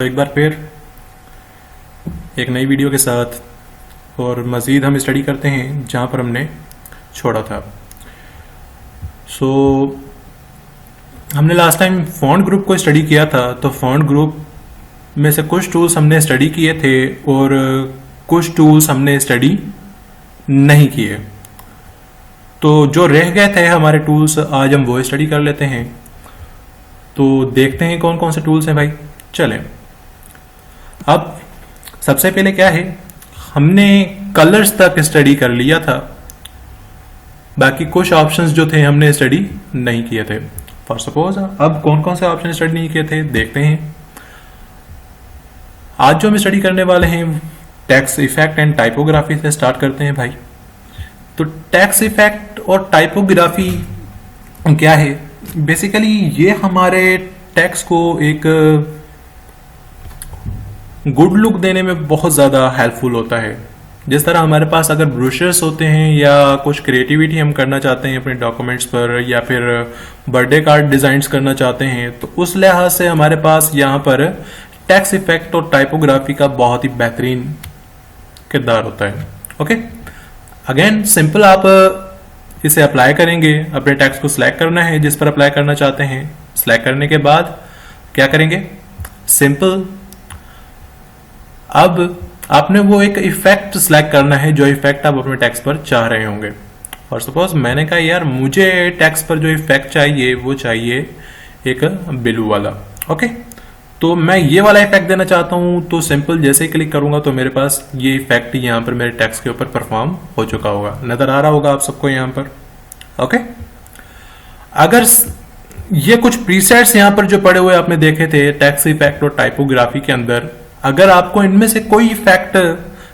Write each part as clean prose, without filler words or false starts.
तो एक बार फिर एक नई वीडियो के साथ और मज़ीद हम स्टडी करते हैं जहाँ पर हमने छोड़ा था। हमने लास्ट टाइम फॉन्ट ग्रुप को स्टडी किया था, तो फॉन्ट ग्रुप में से कुछ टूल्स हमने स्टडी किए थे और कुछ टूल्स हमने स्टडी नहीं किए। तो जो रह गए थे हमारे टूल्स, आज हम वो स्टडी कर लेते हैं। तो देखते हैं कौन कौन से टूल्स हैं भाई। चलें, अब सबसे पहले क्या है, हमने कलर्स तक स्टडी कर लिया था, बाकी कुछ ऑप्शंस जो थे हमने स्टडी नहीं किए थे। फॉर सपोज अब कौन कौन से ऑप्शन स्टडी नहीं किए थे देखते हैं। आज जो हम स्टडी करने वाले हैं टेक्स्ट इफेक्ट एंड टाइपोग्राफी से स्टार्ट करते हैं भाई। तो टेक्स्ट इफेक्ट और टाइपोग्राफी क्या है? बेसिकली ये हमारे टेक्स्ट को एक गुड लुक देने में बहुत ज़्यादा हेल्पफुल होता है। जिस तरह हमारे पास अगर ब्रोशर्स होते हैं या कुछ क्रिएटिविटी हम करना चाहते हैं अपने डॉक्यूमेंट्स पर, या फिर बर्थडे कार्ड डिज़ाइंस करना चाहते हैं, तो उस लिहाज से हमारे पास यहाँ पर टेक्स्ट इफेक्ट और टाइपोग्राफी का बहुत ही बेहतरीन किरदार होता है। ओके, अगेन सिंपल आप इसे अप्लाई करेंगे। अपने टेक्स्ट को सिलेक्ट करना है जिस पर अप्लाई करना चाहते हैं। सिलेक्ट करने के बाद क्या करेंगे, सिंपल अब आपने वो एक इफेक्ट सिलेक्ट करना है जो इफेक्ट आप अपने टेक्स्ट पर चाह रहे होंगे। और सपोज मैंने कहा यार मुझे टेक्स्ट पर जो इफेक्ट चाहिए वो चाहिए एक ब्लू वाला। ओके, तो मैं ये वाला इफेक्ट देना चाहता हूं, तो सिंपल जैसे ही क्लिक करूंगा तो मेरे पास ये इफेक्ट यहाँ पर मेरे टेक्स्ट के ऊपर परफॉर्म हो चुका होगा। नजर आ रहा होगा आप सबको यहाँ पर। ओके, अगर ये कुछ प्रीसेट्स यहाँ पर जो पड़े हुए आपने देखे थे टेक्स्ट इफेक्ट और टाइपोग्राफी के अंदर, अगर आपको इनमें से कोई इफेक्ट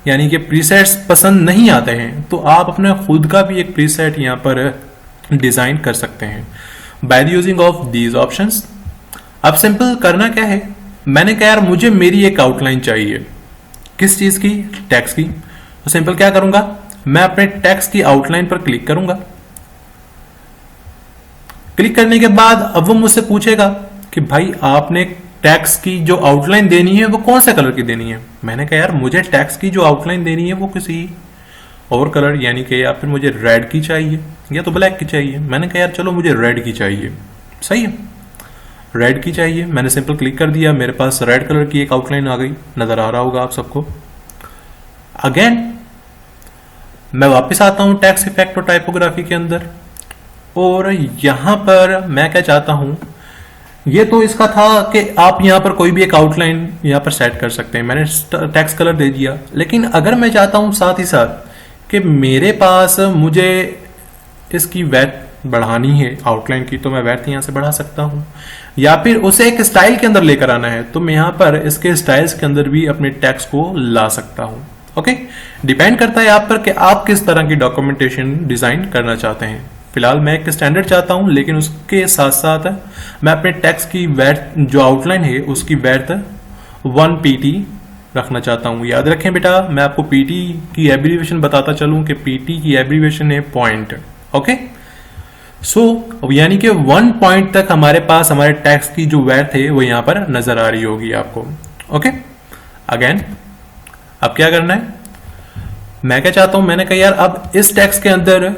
यानी कि प्रीसेट्स पसंद नहीं आते हैं तो आप अपने खुद का भी एक प्रीसेट यहाँ पर डिजाइन कर सकते हैं by the using of these options. अब सिंपल करना क्या है, मैंने कहा यार मुझे मेरी एक आउटलाइन चाहिए। किस चीज की? टेक्स्ट की। तो सिंपल क्या करूंगा, मैं अपने टेक्स्ट की आउटलाइन पर क्लिक करूंगा। क्लिक करने के बाद अब वो मुझसे पूछेगा कि भाई आपने टेक्स्ट की जो आउटलाइन देनी है वो कौन से कलर की देनी है। मैंने कहा यार मुझे टेक्स्ट की जो आउटलाइन देनी है वो किसी और कलर यानी कि या फिर मुझे रेड की चाहिए या तो ब्लैक की चाहिए। मैंने कहा यार चलो मुझे रेड की चाहिए। सही है, रेड की चाहिए। मैंने सिंपल क्लिक कर दिया, मेरे पास रेड कलर की एक आउटलाइन आ गई। नजर आ रहा होगा आप सबको। अगेन मैं वापस आता हूं टेक्स्ट इफेक्ट और टाइपोग्राफी के अंदर, और यहां पर मैं क्या चाहता हूं, ये तो इसका था कि आप यहां पर कोई भी एक आउटलाइन यहां पर सेट कर सकते हैं। मैंने टेक्स्ट कलर दे दिया, लेकिन अगर मैं चाहता हूं साथ ही साथ कि मेरे पास मुझे इसकी वेड्थ बढ़ानी है आउटलाइन की, तो मैं वेड्थ यहां से बढ़ा सकता हूं, या फिर उसे एक स्टाइल के अंदर लेकर आना है तो मैं यहां पर इसके स्टाइल्स के अंदर भी अपने टेक्स्ट को ला सकता हूं। ओके, डिपेंड करता है आप पर कि आप किस तरह की डॉक्यूमेंटेशन डिजाइन करना चाहते हैं। फिलहाल मैं एक स्टैंडर्ड चाहता हूं, लेकिन उसके साथ साथ मैं अपने टेक्स्ट की वेड्थ जो आउटलाइन है उसकी वेड्थ 1 pt रखना चाहता हूं। याद रखें बेटा, मैं आपको pt की एब्रीविएशन बताता चलूं कि pt की एब्रीविएशन है पॉइंट। ओके, सो यानी कि 1 पॉइंट तक हमारे पास हमारे टेक्स्ट की जो वेड्थ है वो यहां पर नजर आ रही होगी आपको। ओके, अगेन अब क्या करना है, मैं क्या चाहता हूं, मैंने कहा यार अब इस टेक्स्ट के अंदर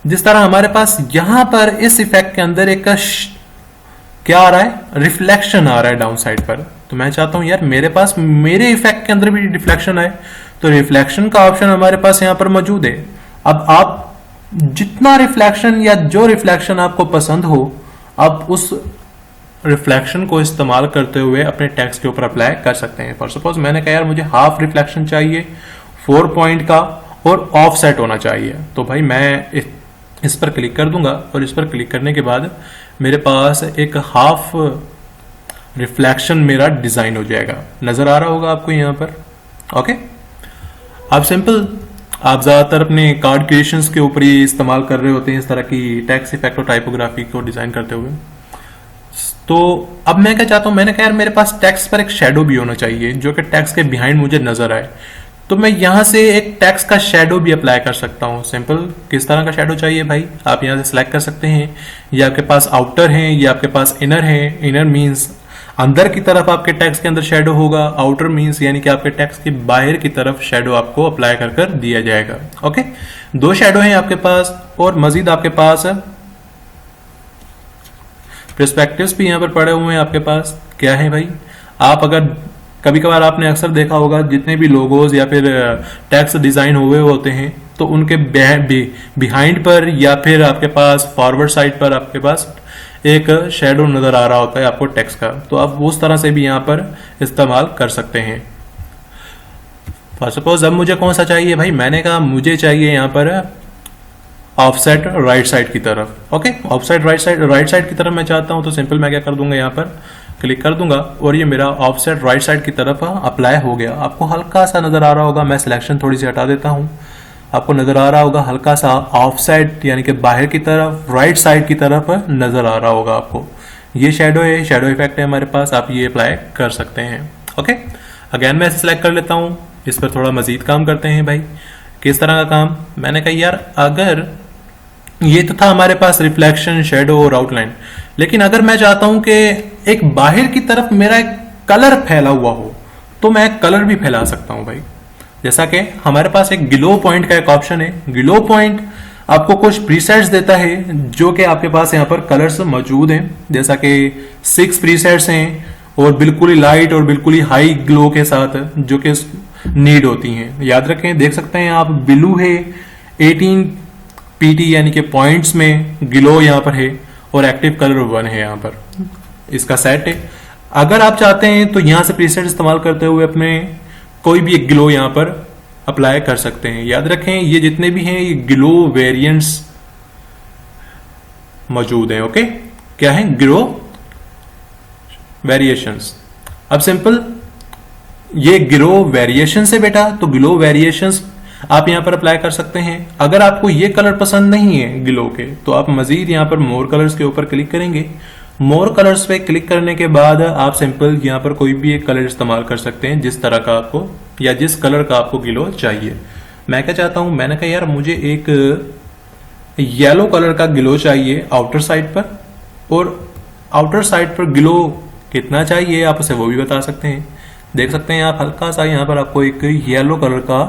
जिस तरह हमारे पास यहां पर इस इफेक्ट के अंदर एक क्या आ रहा है, रिफ्लेक्शन आ रहा है डाउन साइड पर, तो मैं चाहता हूं यार मेरे पास मेरे इफेक्ट के अंदर भी रिफ्लेक्शन आए। तो रिफ्लेक्शन का ऑप्शन हमारे पास यहां पर मौजूद है। अब आप जितना रिफ्लेक्शन या जो रिफ्लेक्शन आपको पसंद हो, आप उस रिफ्लेक्शन को इस्तेमाल करते हुए अपने टेक्स्ट के ऊपर अप्लाई कर सकते हैं। फॉर सपोज मैंने कहा यार मुझे हाफ रिफ्लेक्शन चाहिए 4 पॉइंट का और ऑफ सेट होना चाहिए, तो भाई मैं इस पर क्लिक कर दूंगा, और इस पर क्लिक करने के बाद मेरे पास एक हाफ रिफ्लेक्शन मेरा डिजाइन हो जाएगा। नजर आ रहा होगा आपको यहां पर। ओके, अब सिंपल आप ज्यादातर अपने कार्ड क्रिएशंस के ऊपर ही इस्तेमाल कर रहे होते हैं इस तरह की टेक्स्ट इफेक्ट और टाइपोग्राफी को डिजाइन करते हुए। तो अब मैं क्या चाहता हूं, मैंने कहा यार मेरे पास टेक्स्ट पर एक शेडो भी होना चाहिए जो कि टेक्स्ट के बिहाइंड मुझे नजर आए। तो मैं यहां से एक टेक्स्ट का शेडो भी अप्लाई कर सकता हूं। सिंपल किस तरह का शेडो चाहिए भाई, आप यहां से सिलेक्ट कर सकते हैं। ये आपके पास आउटर है या आपके पास इनर है। इनर मींस अंदर की तरफ आपके टेक्स्ट के अंदर शेडो होगा, आउटर मीन्स यानी कि आपके टेक्स्ट के बाहर की तरफ शेडो आपको अप्लाई कर कर दिया जाएगा। ओके, दो शेडो हैं आपके पास और मजीद आपके पास पर्सपेक्टिव्स भी यहाँ पर पड़े हुए हैं आपके पास। क्या है भाई, आप अगर कभी कभार आपने अक्सर देखा होगा जितने भी लोगोज या फिर टेक्स्ट डिजाइन हुए होते हैं तो उनके बिहाइंड पर या फिर आपके पास फॉरवर्ड साइड पर आपके पास एक शेडो नजर आ रहा होता है आपको टेक्स्ट का, तो आप उस तरह से भी यहाँ पर इस्तेमाल कर सकते हैं। फॉर सपोज अब मुझे कौन सा चाहिए भाई, मैंने कहा मुझे चाहिए यहाँ पर ऑफसेट राइट साइड की तरफ। ओके, ऑफसेट राइट साइड की तरफ मैं चाहता हूँ तो सिंपल मैं क्या कर दूंगा, यहाँ पर क्लिक कर दूंगा और ये मेरा ऑफसेट राइट साइड की तरफ अप्लाई हो गया। आपको हल्का सा नजर आ रहा होगा, मैं सिलेक्शन थोड़ी सी हटा देता हूँ, आपको नजर आ रहा होगा हल्का सा ऑफसेट यानी कि बाहर की तरफ राइट साइड की तरफ नजर आ रहा होगा आपको। ये शेडो है, शेडो इफेक्ट है हमारे पास, आप ये अप्लाई कर सकते हैं। ओके, अगेन मैं सिलेक्ट कर लेता हूँ, इस पर थोड़ा मजीद काम करते हैं भाई। किस तरह का काम, मैंने कहा यार अगर ये तो था हमारे पास रिफ्लेक्शन, शेडो और आउटलाइन, लेकिन अगर मैं चाहता हूं कि एक बाहर की तरफ मेरा एक कलर फैला हुआ हो तो मैं कलर भी फैला सकता हूं भाई। जैसा कि हमारे पास एक ग्लो पॉइंट का एक ऑप्शन है। ग्लो पॉइंट आपको कुछ प्रीसेट्स देता है जो कि आपके पास यहाँ पर कलर्स मौजूद हैं, जैसा कि 6 प्रीसेट्स हैं और बिल्कुल ही लाइट और बिल्कुल ही हाई ग्लो के साथ जो कि नीड होती हैं। याद रखें, देख सकते हैं आप, ब्लू है 18 पीटी यानी कि पॉइंट्स में, ग्लो यहाँ पर है और एक्टिव कलर 1 है यहाँ पर, इसका सेट है। अगर आप चाहते हैं तो यहाँ से प्रीसेट इस्तेमाल करते हुए अपने कोई भी एक ग्लो यहाँ पर अप्लाई कर सकते हैं। याद रखें ये जितने भी हैं ये ग्लो वेरिएंट्स मौजूद हैं। ओके, क्या है, ग्लो वेरिएशंस। अब सिंपल ये ग्लो वेरिएशन से बेटा, तो ग्लो वेरिएशंस आप यहां पर अप्लाई कर सकते हैं। अगर आपको ये कलर पसंद नहीं है ग्लो के तो आप मजीद यहां पर मोर कलर्स के ऊपर क्लिक करेंगे। मोर कलर्स पे क्लिक करने के बाद आप सिंपल यहां पर कोई भी एक कलर इस्तेमाल कर सकते हैं जिस तरह का आपको या जिस कलर का आपको ग्लो चाहिए। मैं क्या चाहता हूं, मैंने कहा यार मुझे एक येलो कलर का ग्लो चाहिए आउटर साइड पर, और आउटर साइड पर ग्लो कितना चाहिए आप उसे वो भी बता सकते हैं। देख सकते हैं आप हल्का सा यहाँ पर आपको एक येलो कलर का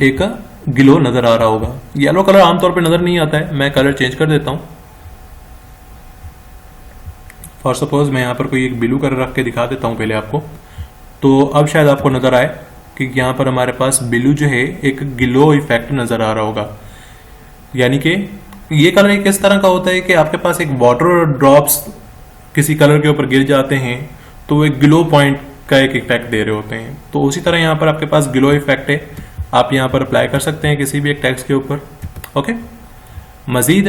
एक ग्लो नजर आ रहा होगा। येलो कलर आमतौर पे नजर नहीं आता है, मैं कलर चेंज कर देता हूं। फॉर सपोज मैं यहाँ पर कोई एक ब्लू कलर रख के दिखा देता हूं पहले आपको, तो अब शायद आपको नजर आए कि यहाँ पर हमारे पास ब्लू जो है एक ग्लो इफेक्ट नजर आ रहा होगा। यानी कि ये कलर एक इस तरह का होता है कि आपके पास एक वाटर ड्रॉप्स किसी कलर के ऊपर गिर जाते हैं तो वो एक ग्लो पॉइंट का एक इफेक्ट दे रहे होते हैं। तो उसी तरह यहाँ पर आपके पास ग्लो इफेक्ट है, आप यहाँ पर अप्लाई कर सकते हैं किसी भी एक टेक्स्ट के ऊपर। ओके, मजीद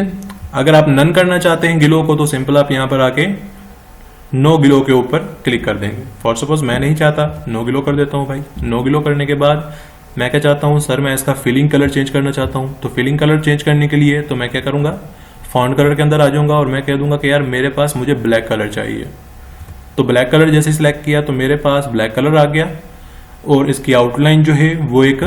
अगर आप नन करना चाहते हैं ग्लो को तो सिंपल आप यहाँ पर आके नो ग्लो के ऊपर क्लिक कर देंगे। फॉर सपोज मैं नहीं चाहता, नो ग्लो कर देता हूँ भाई। नो ग्लो करने के बाद मैं क्या चाहता हूँ, सर मैं इसका फिलिंग कलर चेंज करना चाहता हूँ। तो फिलिंग कलर चेंज करने के लिए तो मैं क्या करूँगा, फॉन्ट कलर के अंदर आ जाऊँगा और मैं कह दूंगा कि यार मेरे पास मुझे ब्लैक कलर चाहिए। तो ब्लैक कलर जैसे सिलेक्ट किया तो मेरे पास ब्लैक कलर आ गया और इसकी आउटलाइन जो है वो एक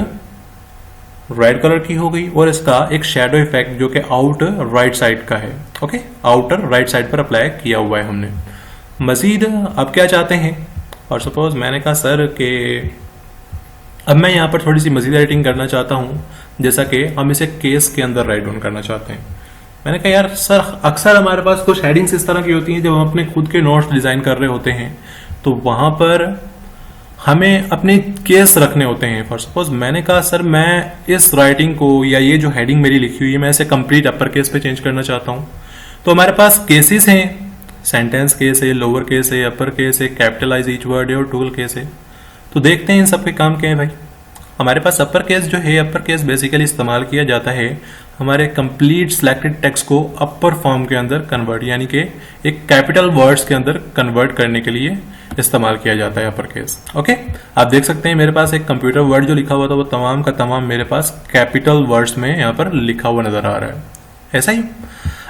रेड कलर की हो गई और इसका एक शेडो इफेक्ट जो कि आउट राइट साइड का है। ओके, आउटर राइट साइड पर अप्लाई किया हुआ है हमने। मजीद अब क्या चाहते हैं, और सपोज मैंने कहा सर के अब मैं यहाँ पर थोड़ी सी मजीद एडिटिंग करना चाहता हूँ, जैसा कि हम इसे केस के अंदर राइट डाउन करना चाहते हैं। मैंने कहा यार सर अक्सर हमारे पास कुछ हेडिंग्स इस तरह की होती हैं जब हम अपने खुद के नोट्स डिजाइन कर रहे होते हैं तो वहां पर हमें अपने केस रखने होते हैं। फॉर सपोज मैंने कहा सर मैं इस राइटिंग को या ये जो हेडिंग मेरी लिखी हुई है मैं इसे कंप्लीट अपर केस पे चेंज करना चाहता हूँ। तो हमारे पास केसेस हैं, सेंटेंस केस है, लोअर केस है, अपर केस है, कैपिटलाइज ईच वर्ड है और टूल केस है। तो देखते हैं इन सब के काम क्या है भाई। हमारे पास अपर केस जो है, अपर केस बेसिकली इस्तेमाल किया जाता है हमारे कंप्लीट सिलेक्टेड टेक्स्ट को अपर फॉर्म के अंदर कन्वर्ट यानी कि एक कैपिटल वर्ड्स के अंदर कन्वर्ट करने के लिए इस्तेमाल किया जाता है अपर केस। ओके, आप देख सकते हैं मेरे पास एक कंप्यूटर वर्ड जो लिखा हुआ था वो तमाम का तमाम मेरे पास कैपिटल वर्ड्स में यहाँ पर लिखा हुआ नजर आ रहा है। ऐसा ही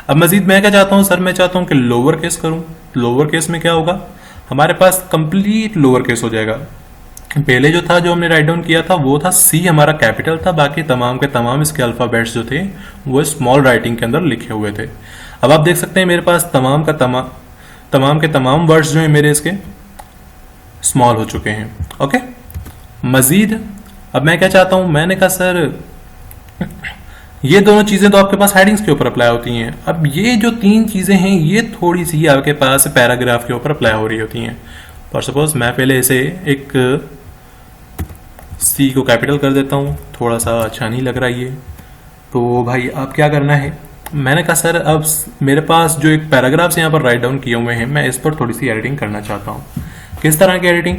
अब मजीद मैं क्या चाहता हूँ, सर मैं चाहता हूँ कि लोअर केस करूँ। लोअर केस में क्या होगा, हमारे पास कंप्लीट लोअर केस हो जाएगा। पहले जो था जो हमने राइट डाउन किया था वो था सी हमारा कैपिटल था, बाकी तमाम के तमाम इसके अल्फाबेट्स जो थे वो स्मॉल राइटिंग के अंदर लिखे हुए थे। अब आप देख सकते हैं मेरे पास तमाम का तमाम तमाम के तमाम वर्ड्स जो हैं मेरे इसके स्मॉल हो चुके हैं। ओके, मजीद अब मैं क्या चाहता हूं, मैंने कहा सर ये दोनों चीजें तो आपके पास हेडिंग्स के ऊपर अप्लाई होती हैं, अब ये जो 3 चीजें हैं ये थोड़ी सी आपके पास पैराग्राफ के ऊपर अप्लाई हो रही होती हैं। फॉर सपोज मैं पहले इसे एक सी को कैपिटल कर देता हूँ, थोड़ा सा अच्छा नहीं लग रहा ये, तो भाई आप क्या करना है, मैंने कहा सर अब मेरे पास जो एक पैराग्राफ्स यहाँ पर राइट डाउन किए हुए हैं मैं इस पर थोड़ी सी एडिटिंग करना चाहता हूँ। किस तरह की एडिटिंग,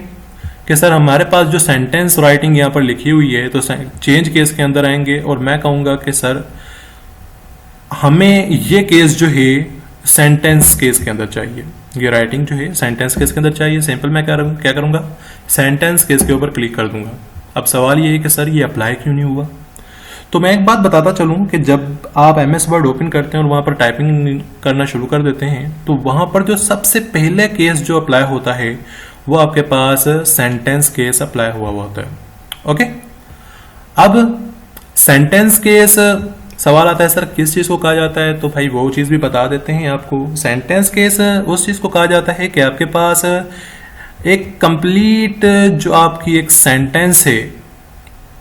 कि सर हमारे पास जो सेंटेंस राइटिंग यहाँ पर लिखी हुई है तो चेंज केस के अंदर आएंगे और मैं कहूँगा कि सर हमें ये केस जो है सेंटेंस केस के अंदर चाहिए, ये राइटिंग जो है सेंटेंस केस के अंदर चाहिए। सिंपल मैं क्या करूँगा, सेंटेंस केस के ऊपर क्लिक कर दूंगा। अब सवाल ये है कि सर ये अप्लाई क्यों नहीं हुआ, तो मैं एक बात बताता चलूँ कि जब आप MS वर्ड ओपन करते हैं और वहाँ पर टाइपिंग करना शुरू कर देते हैं तो वहाँ पर जो सबसे पहले केस जो अप्लाई होता है वो आपके पास सेंटेंस केस अप्लाई हुआ होता है। ओके, अब सेंटेंस केस सवाल आता है सर किस चीज़ को कहा जाता है, तो भाई वो चीज़ भी बता देते हैं आपको। सेंटेंस केस उस चीज़ को कहा जाता है कि आपके पास एक कंप्लीट जो आपकी एक सेंटेंस है,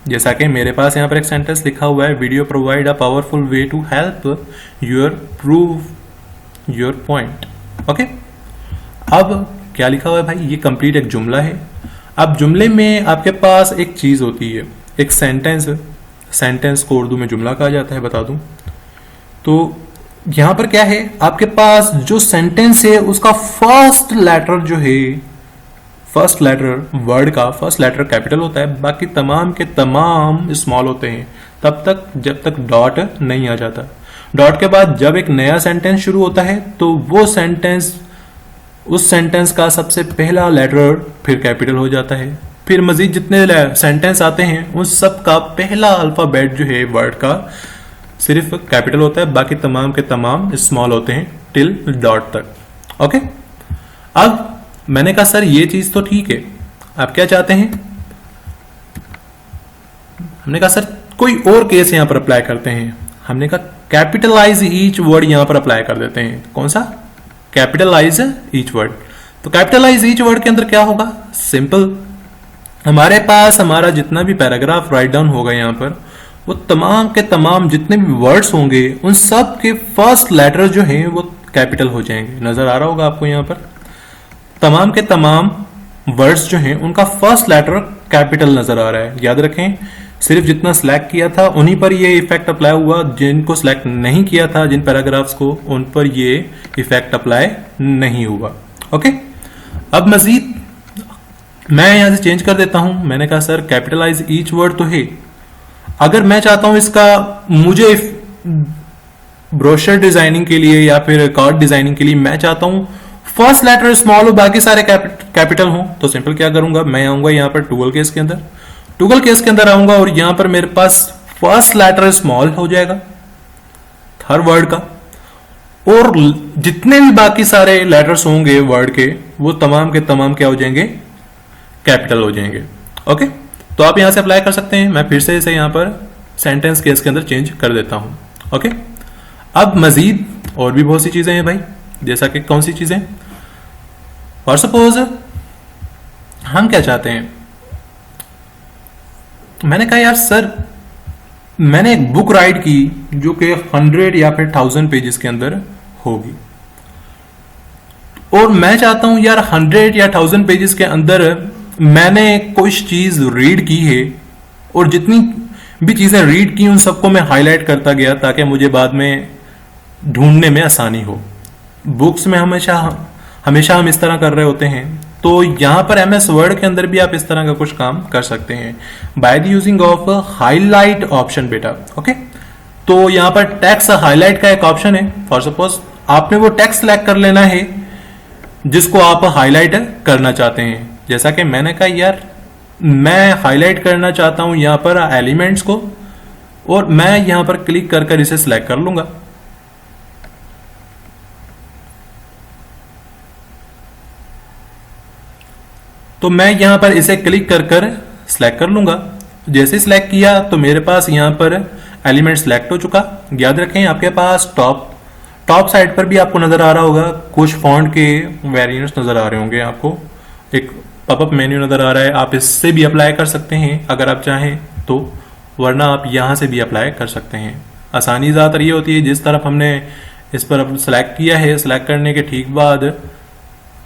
जैसा कि मेरे पास यहाँ पर एक सेंटेंस लिखा हुआ है, video provide a powerful way to help your prove your point. Okay, अब क्या लिखा हुआ है भाई, ये कंप्लीट एक जुमला है। अब जुमले में आपके पास एक चीज होती है, एक सेंटेंस, सेंटेंस को उर्दू में जुमला कहा जाता है बता दूं। तो यहां पर क्या है, आपके पास जो सेंटेंस है उसका फर्स्ट लेटर जो है, फर्स्ट लेटर वर्ड का फर्स्ट लेटर कैपिटल होता है, बाकी तमाम के तमाम स्मॉल होते हैं तब तक जब तक डॉट नहीं आ जाता। डॉट के बाद जब एक नया सेंटेंस शुरू होता है तो वो सेंटेंस, उस सेंटेंस का सबसे पहला लेटर फिर कैपिटल हो जाता है। फिर मजीद जितने सेंटेंस आते हैं उन सब का पहला अल्फाबेट जो है वर्ड का सिर्फ कैपिटल होता है, बाकी तमाम के तमाम स्मॉल होते हैं टिल डॉट तक। ओके, अब मैंने कहा सर ये चीज तो ठीक है, आप क्या चाहते हैं, हमने कहा सर कोई और केस यहां पर अप्लाई करते हैं। हमने कहा कैपिटलाइज ईच वर्ड यहां पर अप्लाई कर देते हैं। कौन सा, कैपिटलाइज ईच वर्ड। तो कैपिटलाइज ईच वर्ड के अंदर क्या होगा, सिंपल, हमारे पास हमारा जितना भी पैराग्राफ राइट डाउन होगा यहाँ पर, वो तमाम के तमाम जितने भी वर्ड्स होंगे उन सब के फर्स्ट लेटर जो हैं वो कैपिटल हो जाएंगे। नजर आ रहा होगा आपको यहाँ पर, तमाम के तमाम वर्ड्स जो हैं उनका फर्स्ट लेटर कैपिटल नजर आ रहा है। याद रखें, सिर्फ जितना सिलेक्ट किया था उन्हीं पर ये इफेक्ट अप्लाई हुआ, जिनको सिलेक्ट नहीं किया था जिन पैराग्राफ्स को, उन पर ये इफेक्ट अप्लाई नहीं हुआ। ओके, अब मजीद मैं यहां से चेंज कर देता हूं। मैंने कहा सर कैपिटलाइज ईच वर्ड तो है, अगर मैं चाहता हूं इसका, मुझे ब्रोशर डिजाइनिंग के लिए या फिर कार्ड डिजाइनिंग के लिए मैं चाहता हूं फर्स्ट लेटर स्मॉल हो बाकी सारे कैपिटल हो, तो सिंपल क्या करूंगा, मैं आऊंगा यहां पर टूगल केस के अंदर, टूगल केस के अंदर आऊंगा और यहां पर मेरे पास फर्स्ट लेटर स्मॉल हो जाएगा हर वर्ड का, और जितने भी बाकी सारे लेटर्स होंगे वर्ड के वो तमाम के तमाम क्या हो जाएंगे, कैपिटल हो जाएंगे। ओके, तो आप यहां से अप्लाई कर सकते हैं। मैं फिर से इसे यहां पर सेंटेंस केस के अंदर चेंज कर देता हूं। ओके, अब मजीद और भी बहुत सी चीजें हैं भाई, जैसा कि कौन सी चीजें, फॉर सपोज हम क्या चाहते हैं, मैंने कहा यार सर मैंने एक बुक राइट की जो कि 100 या फिर 1000 पेजेस के अंदर होगी, और मैं चाहता हूं यार 100 या 1000 पेजेस के अंदर मैंने कोई चीज रीड की है और जितनी भी चीजें रीड की उन सबको मैं हाईलाइट करता गया ताकि मुझे बाद में ढूंढने में आसानी हो। बुक्स में हमेशा हम इस तरह कर रहे होते हैं, तो यहां पर MS वर्ड के अंदर भी आप इस तरह का कुछ काम कर सकते हैं by the using of highlight option बेटा। ओके, तो यहां पर टेक्स्ट हाईलाइट का एक ऑप्शन है। फॉर सपोज आपने वो टेक्स्ट सेलेक्ट कर लेना है जिसको आप हाईलाइट करना चाहते हैं, जैसा कि मैंने कहा यार मैं हाईलाइट करना चाहता हूं यहां पर एलिमेंट्स को, और मैं यहां पर क्लिक कर इसे सिलेक्ट कर लूंगा। तो मैं यहां पर इसे क्लिक कर सिलेक्ट कर लूंगा। जैसे सिलेक्ट किया तो मेरे पास यहां पर एलिमेंट सिलेक्ट हो चुका। याद रखें आपके पास टॉप साइड पर भी आपको नजर आ रहा होगा कुछ फॉन्ट के वेरिएंट्स नजर आ रहे होंगे आपको, एक पॉपअप मेन्यू नजर आ रहा है, आप इससे भी अप्लाई कर सकते हैं अगर आप चाहें तो, वरना आप यहाँ से भी अप्लाई कर सकते हैं। आसानी ज़्यादातर ये होती है जिस तरफ हमने इस पर सेलेक्ट किया है, सेलेक्ट करने के ठीक बाद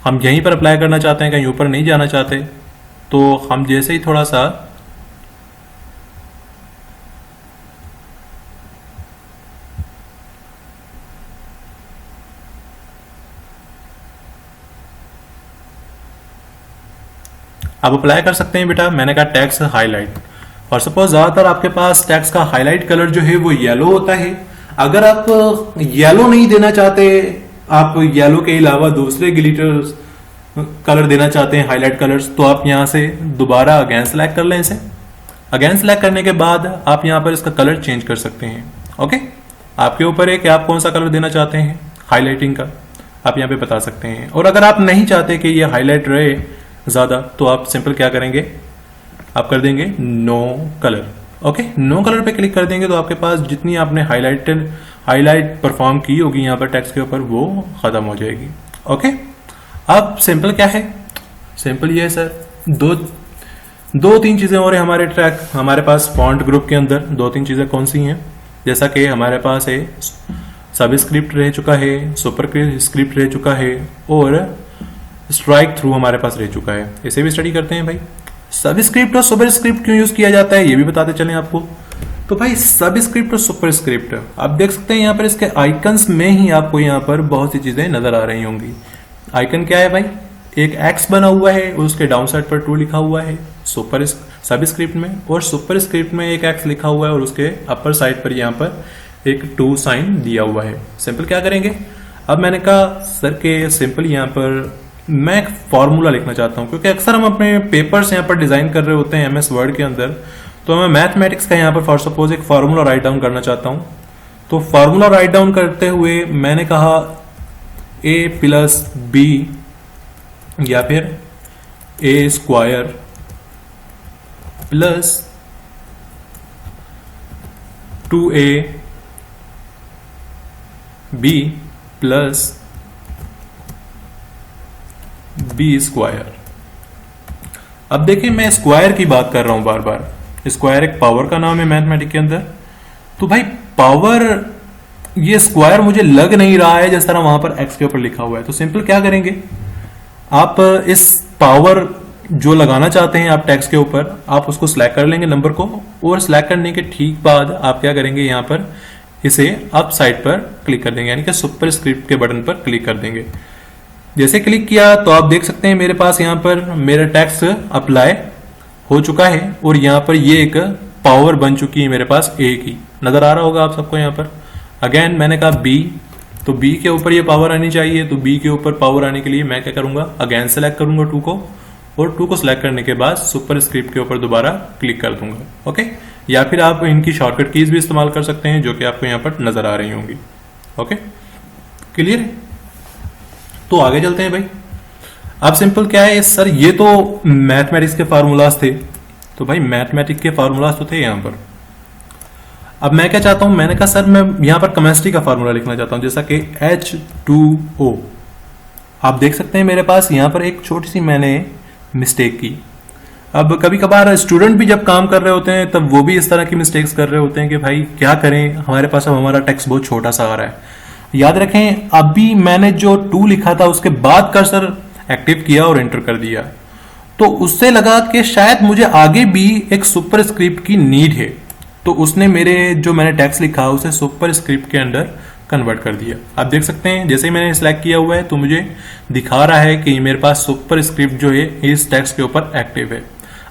हम यहीं पर अप्लाई करना चाहते हैं, कहीं ऊपर नहीं जाना चाहते, तो हम जैसे ही थोड़ा सा आप अप्लाई कर सकते हैं बेटा। मैंने कहा टेक्स्ट हाईलाइट, और सपोज ज़्यादातर आपके पास टेक्स्ट का हाईलाइट कलर जो है वो येलो होता है। अगर आप येलो नहीं देना चाहते, आप येलो के अलावा दूसरे ग्लिटर्स कलर देना चाहते हैं, हाईलाइट कलर्स, तो आप यहाँ से दोबारा अगेन सेलेक्ट कर लें इसे। अगेन सेलेक्ट करने के बाद आप यहाँ पर इसका कलर चेंज कर सकते हैं। ओके, आपके ऊपर है कि आप कौन सा कलर देना चाहते हैं हाईलाइटिंग का, आप यहाँ पे बता सकते हैं। और अगर आप नहीं चाहते कि ये हाईलाइट रहे ज़्यादा, तो आप सिंपल क्या करेंगे, आप कर देंगे no colour. Okay, no colour पे क्लिक कर देंगे तो आपके पास जितनी आपने हाईलाइट परफॉर्म की होगी यहाँ पर टेक्स्ट के ऊपर, वो खत्म हो जाएगी। ओके, अब सिंपल क्या है, सिंपल ये है सर, दो तीन चीजें और है हमारे ट्रैक, हमारे पास फॉन्ट ग्रुप के अंदर दो तीन चीजें कौन सी हैं, जैसा कि हमारे पास है सब स्क्रिप्ट रह चुका है, सुपर स्क्रिप्ट रह चुका है, और स्ट्राइक थ्रू हमारे पास रह चुका है। इसे भी स्टडी करते हैं भाई। सब स्क्रिप्ट और सुपर स्क्रिप्ट क्यों यूज किया जाता है ये भी बताते चलें आपको। तो भाई सब स्क्रिप्ट और सुपर स्क्रिप्ट आप देख सकते हैं यहाँ पर इसके आइकन्स में ही आपको यहाँ पर बहुत सी चीजें नजर आ रही होंगी। आइकन क्या है भाई, एक एक्स बना हुआ है और उसके डाउन साइड पर 2 लिखा हुआ है सुपर सब स्क्रिप्ट में, और सुपर स्क्रिप्ट में एक एक्स लिखा हुआ है और उसके अपर साइड पर यहाँ पर एक 2 साइन दिया हुआ है। सिंपल क्या करेंगे, अब मैंने कहा सर के सिंपल यहाँ पर मैं एक फॉर्मूला लिखना चाहता हूँ, क्योंकि अक्सर हम अपने पेपर्स यहाँ पर डिजाइन कर रहे होते हैं एमएस वर्ड के अंदर, तो मैं मैथमेटिक्स का यहाँ पर फॉर सपोज एक फार्मूला राइट डाउन करना चाहता हूँ। तो फार्मूला राइट डाउन करते हुए मैंने कहा a प्लस बी या फिर a square plus 2a b plus B square. अब देखिए मैं स्क्वायर की बात कर रहा हूं बार बार, स्क्वायर एक पावर का नाम है मैथमेटिक्स के अंदर। तो भाई पावर, ये स्क्वायर मुझे लग नहीं रहा है जिस तरह वहां पर एक्स के ऊपर लिखा हुआ है। तो सिंपल क्या करेंगे, आप इस पावर जो लगाना चाहते हैं आप टेक्स्ट के ऊपर, आप उसको सिलेक्ट कर लेंगे नंबर को, और सिलेक्ट करने के ठीक बाद आप क्या करेंगे, यहाँ पर इसे अप साइड पर क्लिक कर देंगे, यानी कि सुपर स्क्रिप्ट के बटन पर क्लिक कर देंगे। जैसे क्लिक किया तो आप देख सकते हैं मेरे पास यहाँ पर मेरा टेक्स्ट अप्लाई हो चुका है, और यहाँ पर ये एक पावर बन चुकी है मेरे पास ए की, नजर आ रहा होगा आप सबको यहाँ पर। अगेन मैंने कहा बी, तो बी के ऊपर ये पावर आनी चाहिए, तो बी के ऊपर पावर आने के लिए मैं क्या करूंगा, अगेन सेलेक्ट करूंगा 2 को, और 2 को सिलेक्ट करने के बाद सुपर स्क्रिप्ट के ऊपर दोबारा क्लिक कर दूंगा। ओके, या फिर आप इनकी शॉर्टकट कीज भी इस्तेमाल कर सकते हैं जो कि आपको यहाँ पर नजर आ रही होंगी। ओके, क्लियर, तो आगे चलते हैं भाई। अब सिंपल क्या है सर, ये तो मैथमेटिक्स के फार्मूलाज थे, तो भाई मैथमेटिक्स के फार्मूलाज तो थे यहाँ पर। अब मैं क्या चाहता हूं, मैंने कहा सर मैं यहाँ पर केमिस्ट्री का फार्मूला लिखना चाहता हूं, जैसा कि H2O। आप देख सकते हैं मेरे पास यहाँ पर एक छोटी सी मैंने मिस्टेक की। अब कभी कभार स्टूडेंट भी जब काम कर रहे होते हैं तब वो भी इस तरह की मिस्टेक्स कर रहे होते हैं कि भाई क्या करें, हमारे पास अब हमारा टेक्स्ट बहुत छोटा सा आ रहा है। याद रखें, अभी मैंने जो 2 लिखा था उसके बाद कर्सर एक्टिव किया और एंटर कर दिया, तो उससे लगा कि शायद मुझे आगे भी एक सुपर स्क्रिप्ट की नीड है, तो उसने मेरे जो मैंने टेक्स्ट लिखा उसे सुपर स्क्रिप्ट के अंदर कन्वर्ट कर दिया। आप देख सकते हैं जैसे ही मैंने सिलेक्ट किया हुआ है तो मुझे दिखा रहा है कि मेरे पास सुपर स्क्रिप्ट जो है इस टेक्स्ट के ऊपर एक्टिव है।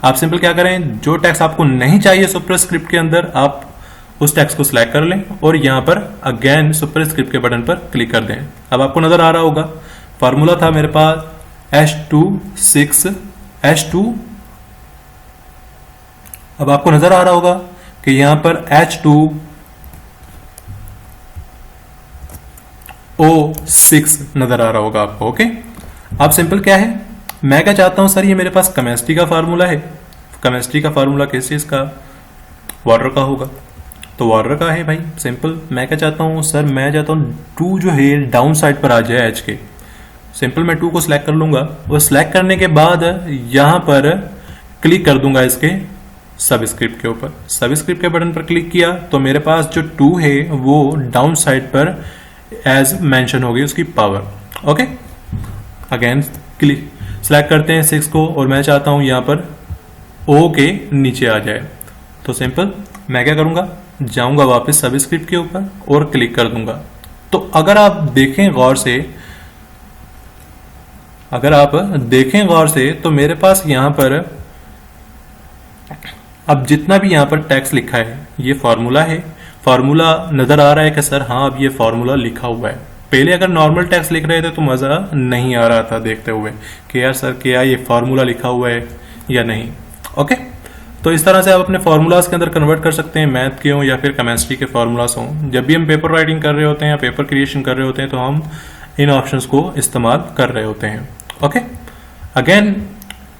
आप सिंपल क्या करें, जो टेक्स्ट आपको नहीं चाहिए सुपर स्क्रिप्ट के अंदर, आप उस टेक्स्ट को सिलेक्ट कर लें और यहाँ पर अगेन सुपर स्क्रिप्ट के बटन पर क्लिक कर दें। अब आपको नजर आ रहा होगा फार्मूला था मेरे पास H2 अब आपको नजर आ रहा होगा कि यहां पर H2O6 नजर आ रहा होगा आपको। ओके, अब सिंपल क्या है, मैं क्या चाहता हूं सर, ये मेरे पास केमिस्ट्री का फार्मूला है, केमिस्ट्री का फार्मूला किस चीज का, वाटर का होगा। तो ऑर्डर का है भाई सिंपल। मैं क्या चाहता हूँ सर, मैं चाहता हूँ 2 जो है डाउन साइड पर आ जाए एच के। सिंपल मैं 2 को सिलेक्ट कर लूंगा और सिलेक्ट करने के बाद यहां पर क्लिक कर दूंगा इसके सबस्क्रिप्ट के ऊपर। सबस्क्रिप्ट के बटन पर क्लिक किया तो मेरे पास जो 2 है वो डाउन साइड पर एज मेंशन होगी उसकी power. Okay, again click select करते हैं 6 को और मैं चाहता हूं यहां पर ओ के नीचे आ जाए। तो सिंपल मैं क्या करूंगा, जाऊंगा वापस सबस्क्रिप्ट के ऊपर और क्लिक कर दूंगा। तो अगर आप देखें गौर से तो मेरे पास यहां पर अब जितना भी यहां पर टेक्स्ट लिखा है ये फार्मूला है। फार्मूला नजर आ रहा है कि सर हाँ अब ये फार्मूला लिखा हुआ है। पहले अगर नॉर्मल टेक्स्ट लिख रहे थे तो मजा नहीं आ रहा था देखते हुए कि यार सर क्या ये फार्मूला लिखा हुआ है या नहीं। ओके, तो इस तरह से आप अपने फार्मूलाज के अंदर कन्वर्ट कर सकते हैं, मैथ के हों या फिर केमिस्ट्री के फार्मूलाज हों। जब भी हम पेपर राइटिंग कर रहे होते हैं या पेपर क्रिएशन कर रहे होते हैं तो हम इन ऑप्शंस को इस्तेमाल कर रहे होते हैं। ओके, अगेन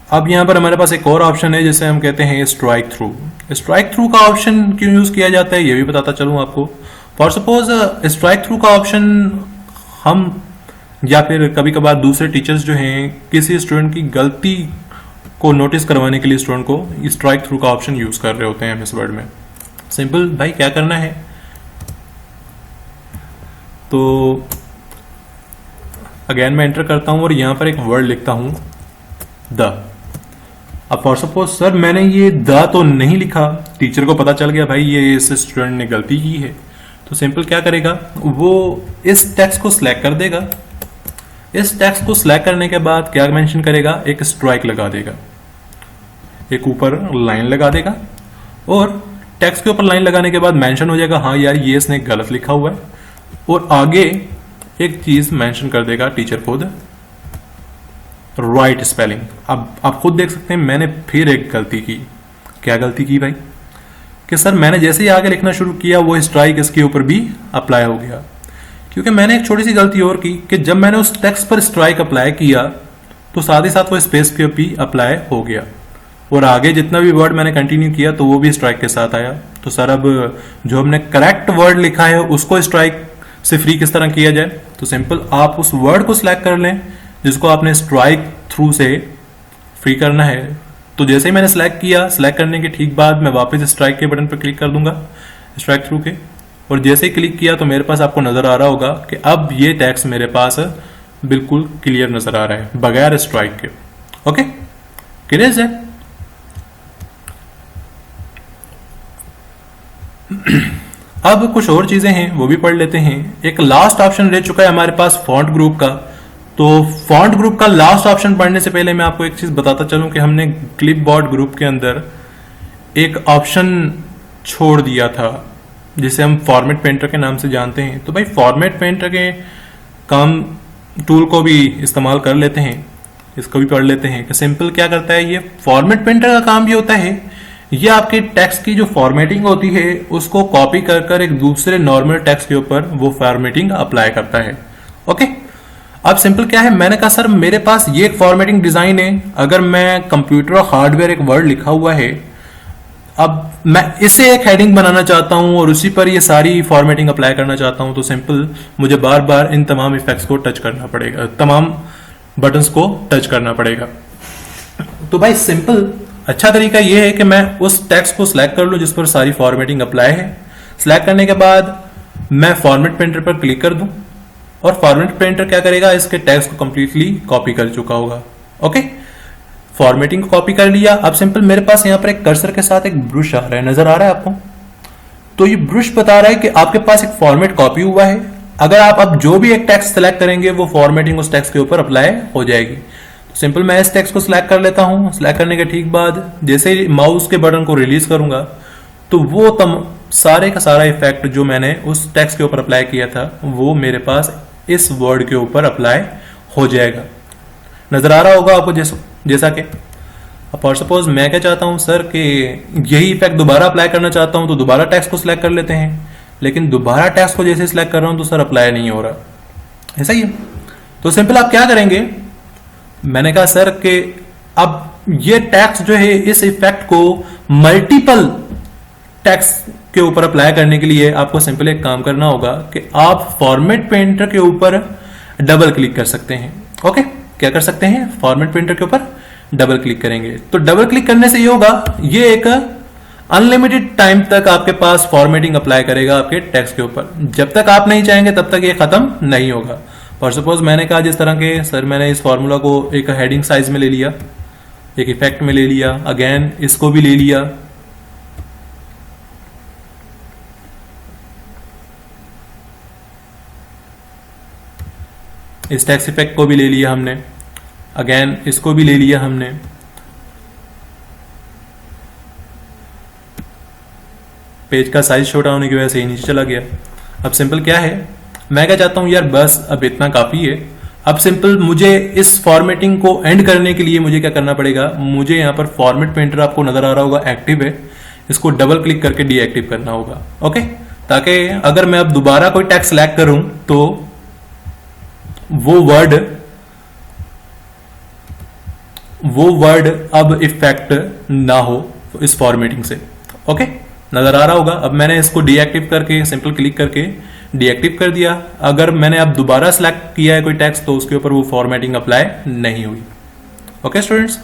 अब यहाँ पर हमारे पास एक और ऑप्शन है जिसे हम कहते हैं स्ट्राइक थ्रू। स्ट्राइक थ्रू का ऑप्शन क्यों यूज किया जाता है ये भी बताता चलूँ आपको। फॉर सपोज स्ट्राइक थ्रू का ऑप्शन हम या फिर कभी कभार दूसरे टीचर्स जो हैं किसी स्टूडेंट की गलती को नोटिस करवाने के लिए स्टूडेंट को स्ट्राइक थ्रू का ऑप्शन यूज कर रहे होते हैं एमएस वर्ड में। सिंपल भाई क्या करना है, तो अगेन मैं एंटर करता हूं और यहां पर एक वर्ड लिखता हूं द। अब फॉर सपोज सर मैंने ये द तो नहीं लिखा, टीचर को पता चल गया भाई ये इस स्टूडेंट ने गलती की है। तो सिंपल क्या करेगा, वो इस टेक्स्ट को सिलेक्ट कर देगा। इस टेक्स्ट को सिलेक्ट करने के बाद क्या मेंशन करेगा, एक स्ट्राइक लगा देगा, एक ऊपर लाइन लगा देगा और टेक्स्ट के ऊपर लाइन लगाने के बाद मेंशन हो जाएगा हाँ यार ये इसने गलत लिखा हुआ है। और आगे एक चीज मेंशन कर देगा टीचर खुद, राइट स्पेलिंग। अब आप खुद देख सकते हैं मैंने फिर एक गलती की। क्या गलती की भाई, कि सर मैंने जैसे ही आगे लिखना शुरू किया वो स्ट्राइक इसके ऊपर भी अप्लाई हो गया। क्योंकि मैंने एक छोटी सी गलती और की कि जब मैंने उस टेक्स्ट पर स्ट्राइक अप्लाई किया तो साथ ही साथ वो स्पेस के भी अप्लाई हो गया और आगे जितना भी वर्ड मैंने कंटिन्यू किया तो वो भी स्ट्राइक के साथ आया। तो सर अब जो हमने करेक्ट वर्ड लिखा है उसको स्ट्राइक से फ्री किस तरह किया जाए, तो सिंपल आप उस वर्ड को सिलेक्ट कर लें जिसको आपने स्ट्राइक थ्रू से फ्री करना है। तो जैसे ही मैंने सिलेक्ट किया, सिलेक्ट करने के ठीक बाद मैं वापस स्ट्राइक के बटन पर क्लिक कर दूंगा स्ट्राइक थ्रू के, और जैसे ही क्लिक किया तो मेरे पास आपको नजर आ रहा होगा कि अब ये टेक्स्ट मेरे पास बिल्कुल क्लियर नजर आ रहा है बगैर स्ट्राइक के। ओके, क्लियर है। अब कुछ और चीजें हैं वो भी पढ़ लेते हैं। एक लास्ट ऑप्शन रह चुका है हमारे पास फॉन्ट ग्रुप का। तो फॉन्ट ग्रुप का लास्ट ऑप्शन पढ़ने से पहले मैं आपको एक चीज बताता चलूं कि हमने क्लिपबोर्ड ग्रुप के अंदर एक ऑप्शन छोड़ दिया था जिसे हम फॉर्मेट पेंटर के नाम से जानते हैं। तो भाई फॉर्मेट पेंटर के काम टूल को भी इस्तेमाल कर लेते हैं, इसको भी पढ़ लेते हैं कि सिंपल क्या करता है। ये फॉर्मेट पेंटर का काम भी होता है, ये आपके टेक्स्ट की जो फॉर्मेटिंग होती है उसको कॉपी कर कर एक दूसरे नॉर्मल टेक्स्ट के ऊपर वो फॉर्मेटिंग अप्लाई करता है। ओके, अब सिंपल क्या है, मैंने कहा सर मेरे पास ये एक फॉर्मेटिंग डिजाइन है, अगर मैं कंप्यूटर और हार्डवेयर एक वर्ड लिखा हुआ है, अब मैं इसे एक हेडिंग बनाना चाहता हूं और उसी पर ये सारी फॉर्मेटिंग अप्लाई करना चाहता हूं, तो सिंपल मुझे बार बार इन तमाम इफेक्ट्स को टच करना पड़ेगा, तमाम बटन्स को टच करना पड़ेगा। तो भाई सिंपल अच्छा तरीका ये है कि मैं उस टेक्स्ट को सिलेक्ट कर लूं जिस पर सारी फॉर्मेटिंग अप्लाई है। सिलेक्ट करने के बाद मैं फॉर्मेट पेंटर पर क्लिक कर दूं और फॉर्मेट पेंटर क्या करेगा, इसके टेक्स्ट को कंप्लीटली कॉपी कर चुका होगा। ओके, फॉर्मेटिंग को कॉपी कर लिया। अब सिंपल मेरे पास यहाँ पर एक कर्सर के साथ एक ब्रश आ रहा है, नजर आ रहा है आपको। तो ये ब्रश बता रहा है कि आपके पास एक फॉर्मेट कॉपी हुआ है। अगर आप अब जो भी एक टेक्स्ट सेलेक्ट करेंगे वो फॉर्मेटिंग उस टेक्स्ट के ऊपर अप्लाई हो जाएगी। तो सिंपल मैं इस टेक्स्ट को सिलेक्ट कर लेता हूं। सिलेक्ट करने के ठीक बाद जैसे ही माउस के बटन को रिलीज करूंगा तो वो सारे का सारा इफेक्ट जो मैंने उस टेक्स्ट के ऊपर अप्लाई किया था वो मेरे पास इस वर्ड के ऊपर अप्लाई हो जाएगा। नजर आ रहा होगा आपको जैसा कि फॉर सपोज मैं क्या चाहता हूं सर कि यही इफेक्ट दोबारा अप्लाई करना चाहता हूं, तो दोबारा टेक्स्ट को सिलेक्ट कर लेते हैं, लेकिन दोबारा टेक्स्ट को जैसे सिलेक्ट कर रहा हूं तो सर अप्लाई नहीं हो रहा, ऐसा ही है। तो सिंपल आप क्या करेंगे, मैंने कहा सर कि अब ये टेक्स्ट जो है इस इफेक्ट को मल्टीपल टेक्स्ट के ऊपर अप्लाई करने के लिए आपको सिंपल एक काम करना होगा कि आप फॉर्मेट पेंटर के ऊपर डबल क्लिक कर सकते हैं। ओके, क्या कर सकते हैं? फॉर्मेट पेंटर के ऊपर डबल क्लिक करेंगे तो डबल क्लिक करने से ये होगा, ये एक अनलिमिटेड टाइम तक आपके पास फॉर्मेटिंग अप्लाई करेगा आपके टेक्स्ट के ऊपर। जब तक आप नहीं चाहेंगे तब तक ये खत्म नहीं होगा। फॉर सपोज मैंने कहा जिस तरह के सर मैंने इस फॉर्मूला को एक हेडिंग साइज में ले लिया, एक इफेक्ट में ले लिया, अगेन इसको भी ले लिया, इस टेक्स्ट इफेक्ट को भी ले लिया हमने, अगेन इसको भी ले लिया हमने, पेज का साइज छोटा होने की वजह से नीचे चला गया। अब सिंपल क्या है, मैं क्या चाहता हूं यार, बस अब इतना काफी है। अब सिंपल मुझे इस फॉर्मेटिंग को एंड करने के लिए मुझे क्या करना पड़ेगा, मुझे यहां पर फॉर्मेट पेंटर आपको नजर आ रहा होगा एक्टिव है, इसको डबल क्लिक करके डीएक्टिव करना होगा। ओके, ताकि अगर मैं अब दोबारा कोई टेक्स्ट सिलेक्ट करूं तो वो वर्ड अब इफेक्ट ना हो इस फॉर्मेटिंग से। ओके, नजर आ रहा होगा। अब मैंने इसको डीएक्टिव करके सिंपल क्लिक करके डीएक्टिव कर दिया। अगर मैंने अब दोबारा सिलेक्ट किया है कोई टेक्स्ट तो उसके ऊपर वो फॉर्मेटिंग अप्लाई नहीं हुई। ओके स्टूडेंट्स,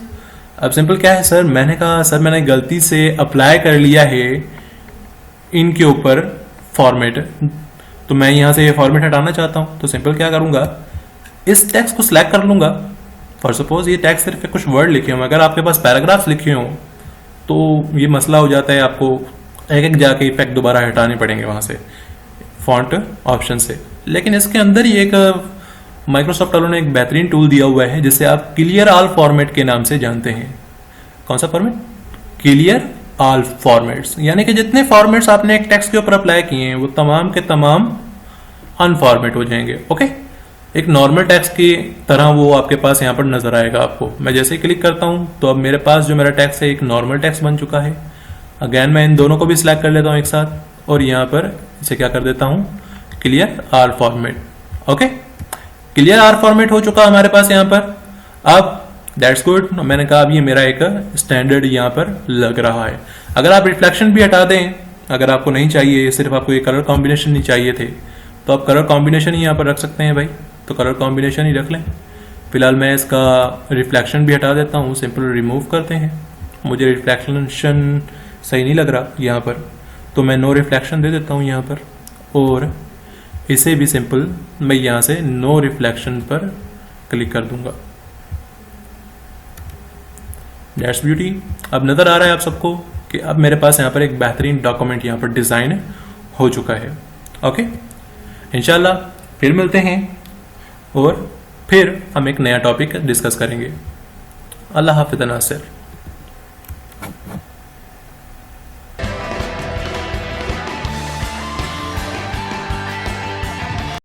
अब सिंपल क्या है सर, मैंने कहा सर मैंने गलती से अप्लाई कर लिया है इनके ऊपर फॉर्मेट, तो मैं यहां से ये फॉर्मेट हटाना चाहता हूं। तो सिंपल क्या करूंगा, इस टेक्स्ट को सिलेक्ट कर लूंगा। फॉर सपोज ये टेक्स्ट सिर्फ कुछ वर्ड लिखे हों, अगर आपके पास पैराग्राफ्स लिखे हों तो ये मसला हो जाता है, आपको एक एक जाके इफेक्ट दोबारा हटाने पड़ेंगे वहां से फॉन्ट ऑप्शन से। लेकिन इसके अंदर ही एक माइक्रोसॉफ्ट वालों ने एक बेहतरीन टूल दिया हुआ है जिसे आप क्लियर ऑल फॉर्मेट के नाम से जानते हैं। कौन सा फॉर्मेट? क्लियर ऑल फॉर्मेट्स, यानी कि जितने फॉर्मेट्स आपने एक टेक्स्ट के ऊपर अप्लाई किए हैं वो तमाम के तमाम अनफॉर्मेट हो जाएंगे। ओके, एक नॉर्मल टेक्स्ट की तरह वो आपके पास यहाँ पर नजर आएगा आपको। मैं जैसे ही क्लिक करता हूँ तो अब मेरे पास जो मेरा टेक्स्ट है एक नॉर्मल टेक्स्ट बन चुका है। अगेन मैं इन दोनों को भी सिलेक्ट कर लेता हूँ एक साथ और यहाँ पर इसे क्या कर देता हूँ, clear all format. Okay, clear all format हो चुका हमारे पास यहाँ पर। अब दैट्स गुड, मैंने कहा अब ये मेरा एक स्टैंडर्ड यहाँ पर लग रहा है। अगर आप रिफ्लेक्शन भी हटा दें, अगर आपको नहीं चाहिए, सिर्फ आपको ये कलर कॉम्बिनेशन नहीं चाहिए थे तो आप कलर कॉम्बिनेशन ही यहाँ पर रख सकते हैं भाई, तो कलर कॉम्बिनेशन ही रख लें। फिलहाल मैं इसका रिफ्लेक्शन भी हटा देता हूँ, सिंपल रिमूव करते हैं। मुझे रिफ्लेक्शन सही नहीं लग रहा यहाँ पर, तो मैं नो रिफ्लेक्शन दे देता हूँ यहाँ पर, और इसे भी सिंपल मैं यहाँ से नो रिफ्लेक्शन पर क्लिक कर दूंगा। That's beauty. अब नजर आ रहा है आप सबको कि अब मेरे पास यहाँ पर एक बेहतरीन डॉक्यूमेंट यहाँ पर डिजाइन हो चुका है। ओके, इंशाल्लाह फिर मिलते हैं और फिर हम एक नया टॉपिक डिस्कस करेंगे। अल्लाह हाफिज़ नासिर।